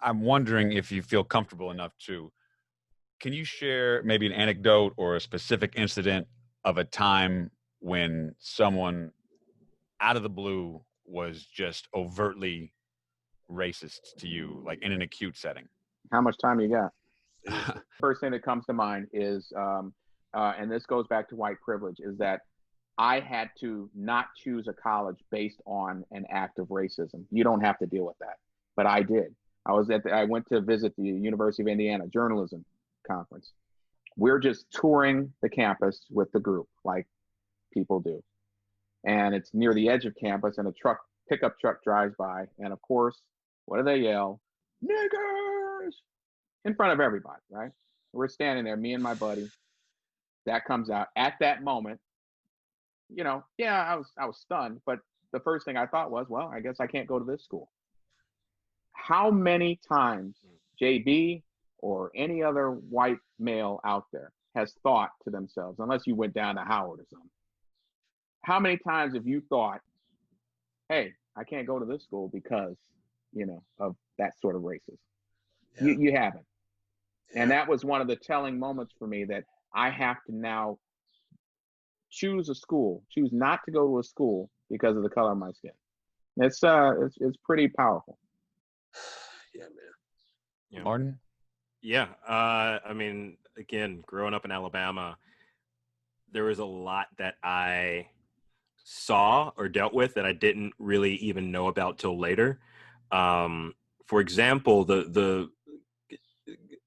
I'm wondering if you feel comfortable enough to, can you share maybe an anecdote or a specific incident of a time when someone out of the blue was just overtly racist to you, like in an acute setting? How much time you got? First thing that comes to mind is, and this goes back to white privilege, is that I had to not choose a college based on an act of racism. You don't have to deal with that, but I did. I went to visit the University of Indiana journalism conference. We're just touring the campus with the group, like people do, and it's near the edge of campus, and a pickup truck drives by, and of course, what do they yell? Niggers! In front of everybody, right? We're standing there, me and my buddy. That comes out at that moment. Yeah, I was stunned, but the first thing I thought was, well, I guess I can't go to this school. How many times JB or any other white male out there has thought to themselves, unless you went down to Howard or something, how many times have you thought, hey, I can't go to this school because, of that sort of racism? Yeah. You haven't. Yeah. And that was one of the telling moments for me, that I have to now choose not to go to a school because of the color of my skin. It's pretty powerful. Yeah, man. Yeah. Martin? Yeah. I mean, again, growing up in Alabama, there was a lot that I saw or dealt with that I didn't really even know about till later. For example,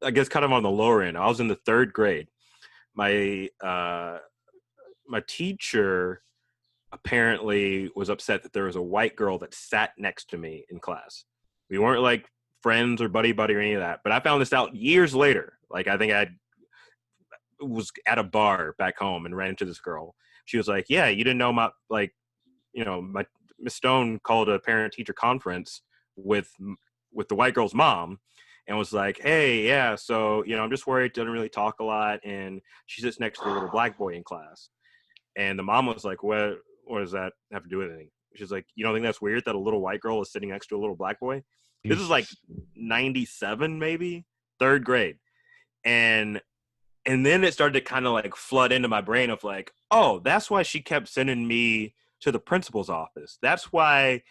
I guess kind of on the lower end, I was in the 3rd grade. My teacher apparently was upset that there was a white girl that sat next to me in class. We weren't like friends or buddy or any of that, but I found this out years later. Like, I think I was at a bar back home and ran into this girl. She was like, yeah, you didn't know my Miss Stone called a parent teacher conference with the white girl's mom and was like, hey, yeah, so, I'm just worried, doesn't really talk a lot, and she sits next to the little black boy in class. And the mom was like, what does that have to do with anything? She's like, you don't think that's weird that a little white girl is sitting next to a little black boy? This is like 97, maybe 3rd grade. And then it started to kind of like flood into my brain of like, oh, that's why she kept sending me to the principal's office. That's why,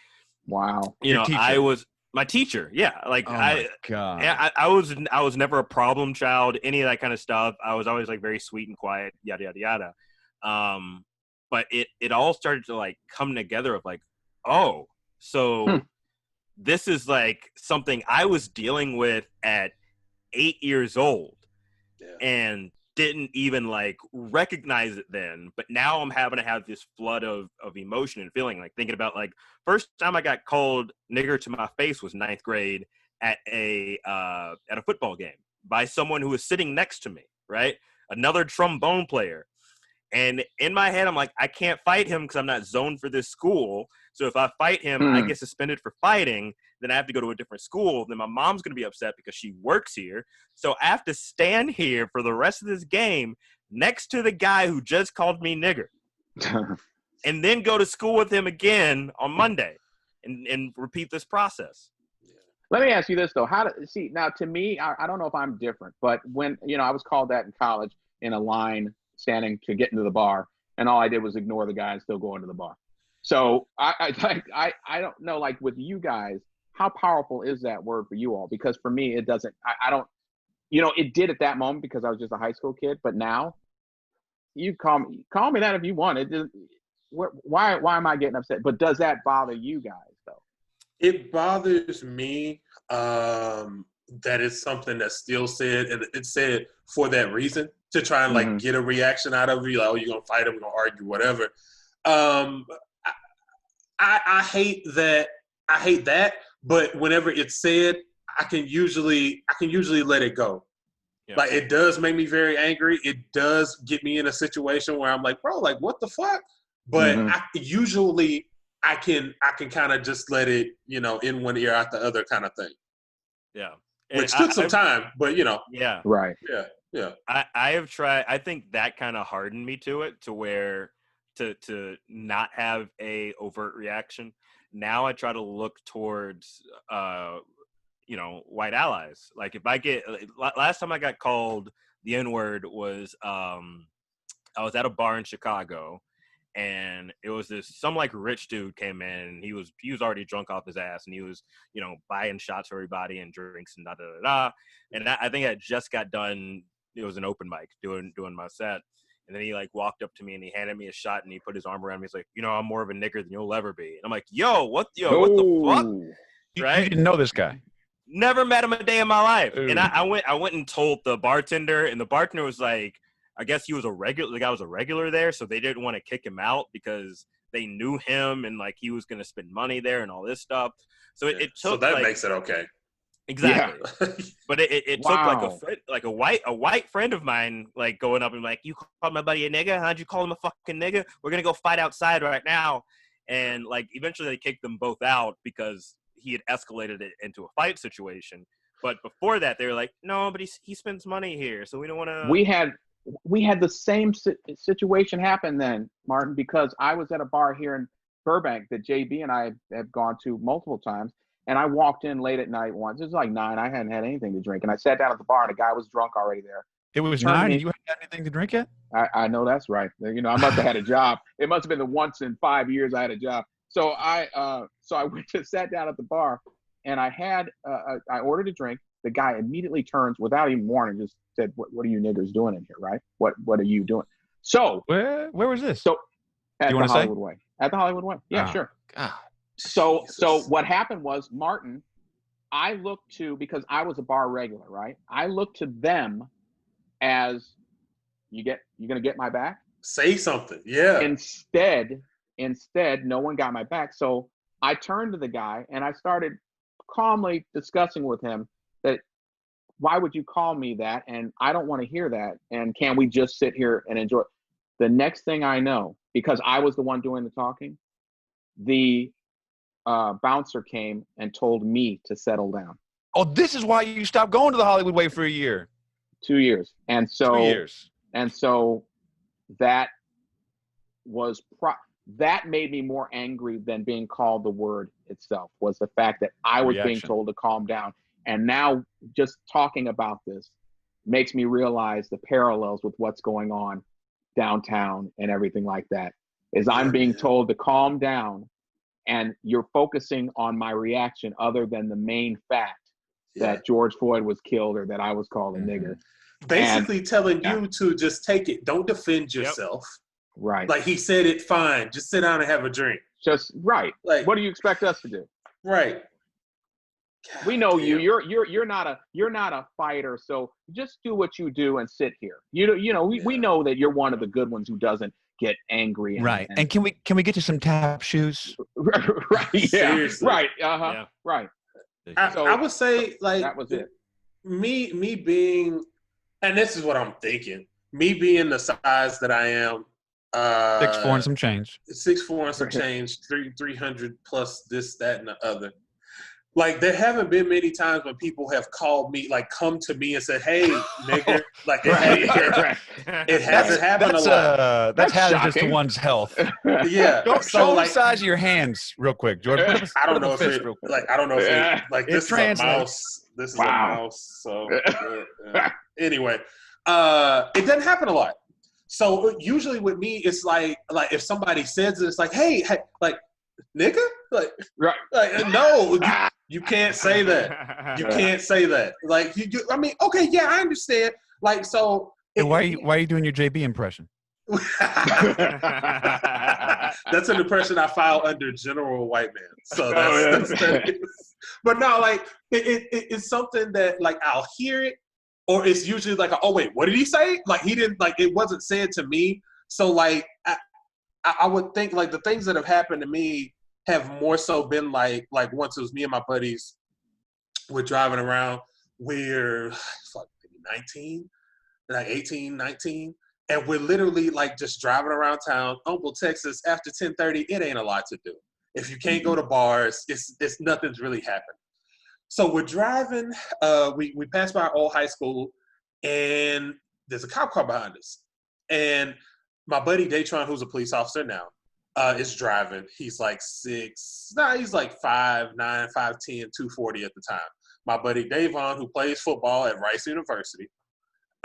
wow, I was my teacher. Yeah. Like, oh my God. I was never a problem child, any of that kind of stuff. I was always like very sweet and quiet, yada, yada, yada. But it all started to like come together of like, oh, so this is like something I was dealing with at 8 years old. Yeah. And didn't even like recognize it then, but now I'm having to have this flood of emotion and feeling, like thinking about like first time I got called nigger to my face was 9th grade at a football game by someone who was sitting next to me, right? Another trombone player. And in my head, I'm like, I can't fight him because I'm not zoned for this school. So if I fight him, I get suspended for fighting. Then I have to go to a different school. Then my mom's going to be upset because she works here. So I have to stand here for the rest of this game next to the guy who just called me nigger. And then go to school with him again on Monday and repeat this process. Let me ask you this, though. Now, to me, I don't know if I'm different, but when, I was called that in college in a line standing to get into the bar, and all I did was ignore the guy and still go into the bar. So I don't know, like with you guys, how powerful is that word for you all? Because for me, it doesn't, I don't, it did at that moment because I was just a high school kid, but now you call me that if you want. It just, why am I getting upset? But does that bother you guys though? It bothers me that it's something that's still said, and it's said for that reason, to try and like get a reaction out of you, like, oh, you're gonna fight him, we're gonna argue, whatever. I hate that. I hate that. But whenever it's said, I can usually let it go. Yeah. Like, it does make me very angry. It does get me in a situation where I'm like, bro, like, what the fuck? But I can kind of just let it, in one ear out the other kind of thing. Yeah. Which took some time, but Yeah. Right. Yeah. I have tried. I think that kind of hardened me to it, to where to not have a overt reaction. Now I try to look towards white allies. Like if I get last time I got called the N-word was I was at a bar in Chicago, and it was some like rich dude came in, and he was already drunk off his ass, and he was buying shots for everybody and drinks and da da da da. And I think I just got done. It was an open mic doing my set. And then he like walked up to me and he handed me a shot and he put his arm around me. He's like, I'm more of a nigger than you'll ever be. And I'm like, what the fuck? Right? You didn't know this guy. Never met him a day in my life. Ooh. And I went and told the bartender, and the bartender was like, I guess he was the guy was a regular there, so they didn't want to kick him out because they knew him and like he was going to spend money there and all this stuff. So it took. So that makes it okay. Exactly. Yeah. But it Wow. took like a white friend of mine like going up and like, you called my buddy a nigga? How'd you call him a fucking nigga? We're gonna go fight outside right now. And like eventually they kicked them both out because he had escalated it into a fight situation. But before that they were like, no, but he spends money here, so we don't want to. We had the same situation happen then, Martin, because I was at a bar here in Burbank that JB and I have gone to multiple times. And I walked in late at night once. It was like 9. I hadn't had anything to drink. And I sat down at the bar, and a guy was drunk already there. It was 9 and you hadn't had anything to drink yet? I know that's right. I must have had a job. It must have been the once in 5 years I had a job. So I went to sat down at the bar, and I ordered a drink. The guy immediately turns without even warning, just said, "What are you niggers doing in here, right? What are you doing?" So where was this? So at the Hollywood Way. At the Hollywood Way. Yeah, sure. God. So what happened was, Martin, I looked to, because I was a bar regular, right? I looked to them as, you gonna get my back? Say something. Yeah. Instead, no one got my back. So I turned to the guy and I started calmly discussing with him that, why would you call me that? And I don't want to hear that. And can we just sit here and enjoy? The next thing I know, because I was the one doing the talking, the bouncer came and told me to settle down. Oh, this is why you stopped going to the Hollywood Way for a year. 2 years. And so 2 years. And so that was that made me more angry than being called the word itself, was the fact that I was being told to calm down. And now just talking about this makes me realize the parallels with what's going on downtown and everything like that. Is I'm being told to calm down, and you're focusing on my reaction other than the main fact that George Floyd was killed or that I was called a nigger. Basically telling you to just take it. Don't defend yourself. Right. Like he said it fine. Just sit down and have a drink. Just right. Like, what do you expect us to do? Right. God, we know you. You're not a fighter, so just do what you do and sit here. We know that you're one of the good ones who doesn't get angry. And can we get you some tap shoes? Right. Yeah. Seriously. Right. Yeah. Right. I would say, like, that was it. Me being, and this is what I'm thinking. Me being the size that I am, 6'4" and some change. 6'4" and some change, 300 plus this, that, and the other. Like, there haven't been many times when people have called me, like, come to me and said, "Hey, nigger." Like, it hasn't happened a lot. That's hazardous to one's health. Yeah. Show the size of your hands real quick, George. I don't know if it, like, I don't know if it, like, this is a mouse. This is a mouse. So, anyway, it doesn't happen a lot. So usually with me, it's like if somebody says it, it's like, hey, like, nigga, like, no, you can't say that. You can't say that. Like, I mean, okay, yeah, I understand. Like, so. And why are you doing your JB impression? That's an impression I file under general white man. So that's but no, like, it's something that, like, I'll hear it. Or it's usually like, oh, wait, what did he say? Like, he didn't, like, it wasn't said to me. So, like, I would think, like, the things that have happened to me have more so been, like once it was me and my buddies were driving around, we're, like, maybe 19, like 18, 19. And we're literally, like, just driving around town. Humble, Texas, after 10:30, it ain't a lot to do. If you can't go to bars, it's nothing's really happened. So we're driving, we passed by our old high school, and there's a cop car behind us. And my buddy Datron, who's a police officer now, is driving. He's like he's like 5'9", 5'10", 240 at the time. My buddy Davon, who plays football at Rice University,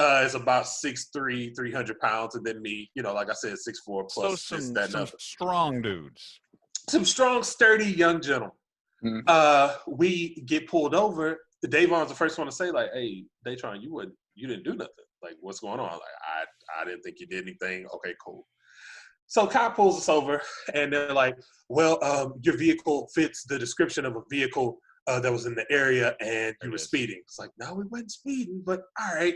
is about 6'3", 300 pounds, and then me, like I said, 6'4" plus so this, that, and some other. strong dudes. Some strong, sturdy young gentlemen. Mm-hmm. We get pulled over. Davon's the first one to say, like, "Hey, Daytron, you didn't do nothing. Like, what's going on?" Like, I didn't think you did anything. Okay, cool. So cop pulls us over, and they're like, "Well, your vehicle fits the description of a vehicle that was in the area, and you were speeding." It's like, no, we weren't speeding, but all right.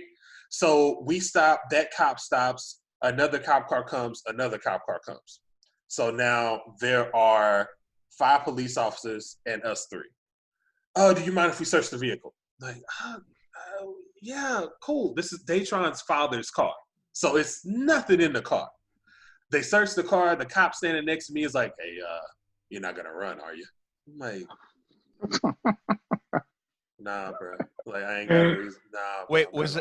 So we stop. That cop stops. Another cop car comes. Another cop car comes. So now there are 5 police officers and us 3. Oh, do you mind if we search the vehicle? Like, yeah, cool. This is Daytron's father's car. So it's nothing in the car. They search the car. The cop standing next to me is like, "Hey, you're not going to run, are you?" I'm like, "Nah, bro. Like, I ain't got a reason." Nah. Wait, was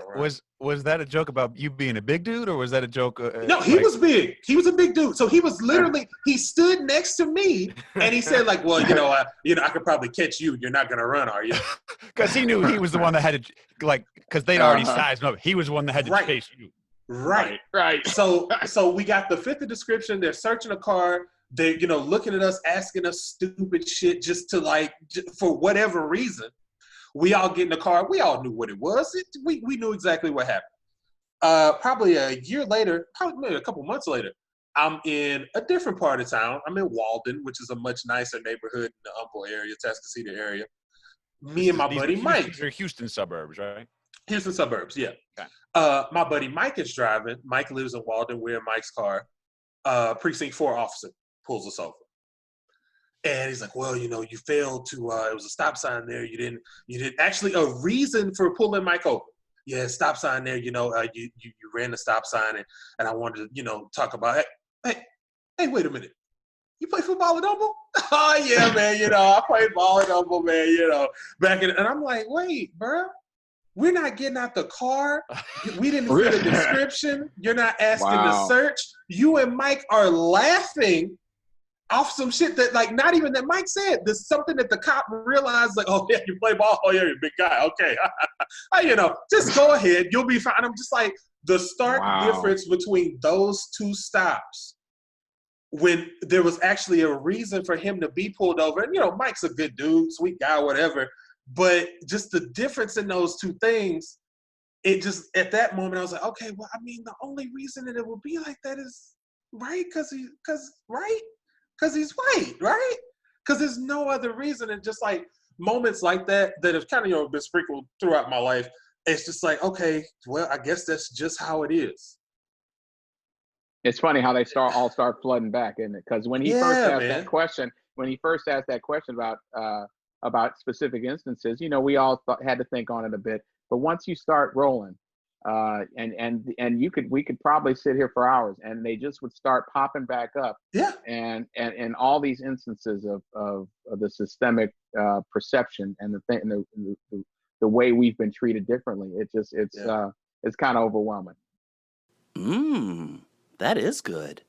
that a joke about you being a big dude, or was that a joke? No, he was big. He was a big dude. So he was literally, he stood next to me, and he said, like, "Well, I could probably catch you. You're not going to run, are you?" Because he knew he was the one that had to, because they'd already sized him up. He was the one that had to chase you. Right. So we got the fit the description. They're searching a car. They're, looking at us, asking us stupid shit just to for whatever reason. We all get in the car. We all knew what it was. We knew exactly what happened. Probably a year later, probably maybe a couple months later, I'm in a different part of town. I'm in Walden, which is a much nicer neighborhood in the Humble area, Tascasita area. Me and my buddy Mike. These are Houston suburbs, right? Houston suburbs, yeah. Okay. My buddy Mike is driving. Mike lives in Walden. We're in Mike's car. Precinct 4 officer pulls us over. And he's like, "Well, you failed to, it was a stop sign there. You didn't actually a reason for pulling Mike over. Yeah, stop sign there, you ran the stop sign and I wanted to, talk about it. Hey, wait a minute. You play football at Humble?" "Oh, yeah, man, I played ball at Humble, man, back in," and I'm like, "Wait, bro. We're not getting out the car. We didn't fit a description. You're not asking to search. You and Mike are laughing off some shit that, like, not even that Mike said. There's something that the cop realized, like, "Oh, yeah, you play ball? Oh, yeah, you're a big guy. Okay." Just go ahead. You'll be fine. I'm just like, the stark difference between those 2 stops, when there was actually a reason for him to be pulled over. And, Mike's a good dude, sweet guy, whatever. But just the difference in those 2 things, it just, at that moment, I was like, okay, well, I mean, the only reason that it would be like that is, right, because he's white, right? Because there's no other reason. And just like moments like that have kind of, been sprinkled throughout my life. It's just like, okay, well, I guess that's just how it is. It's funny how they all start flooding back, isn't it? Because when he first asked that question about specific instances, we all had to think on it a bit. But once you start rolling, and we could probably sit here for hours, and they just would start popping back up. Yeah. And all these instances of the systemic perception and the way we've been treated differently. It's kind of overwhelming. That is good.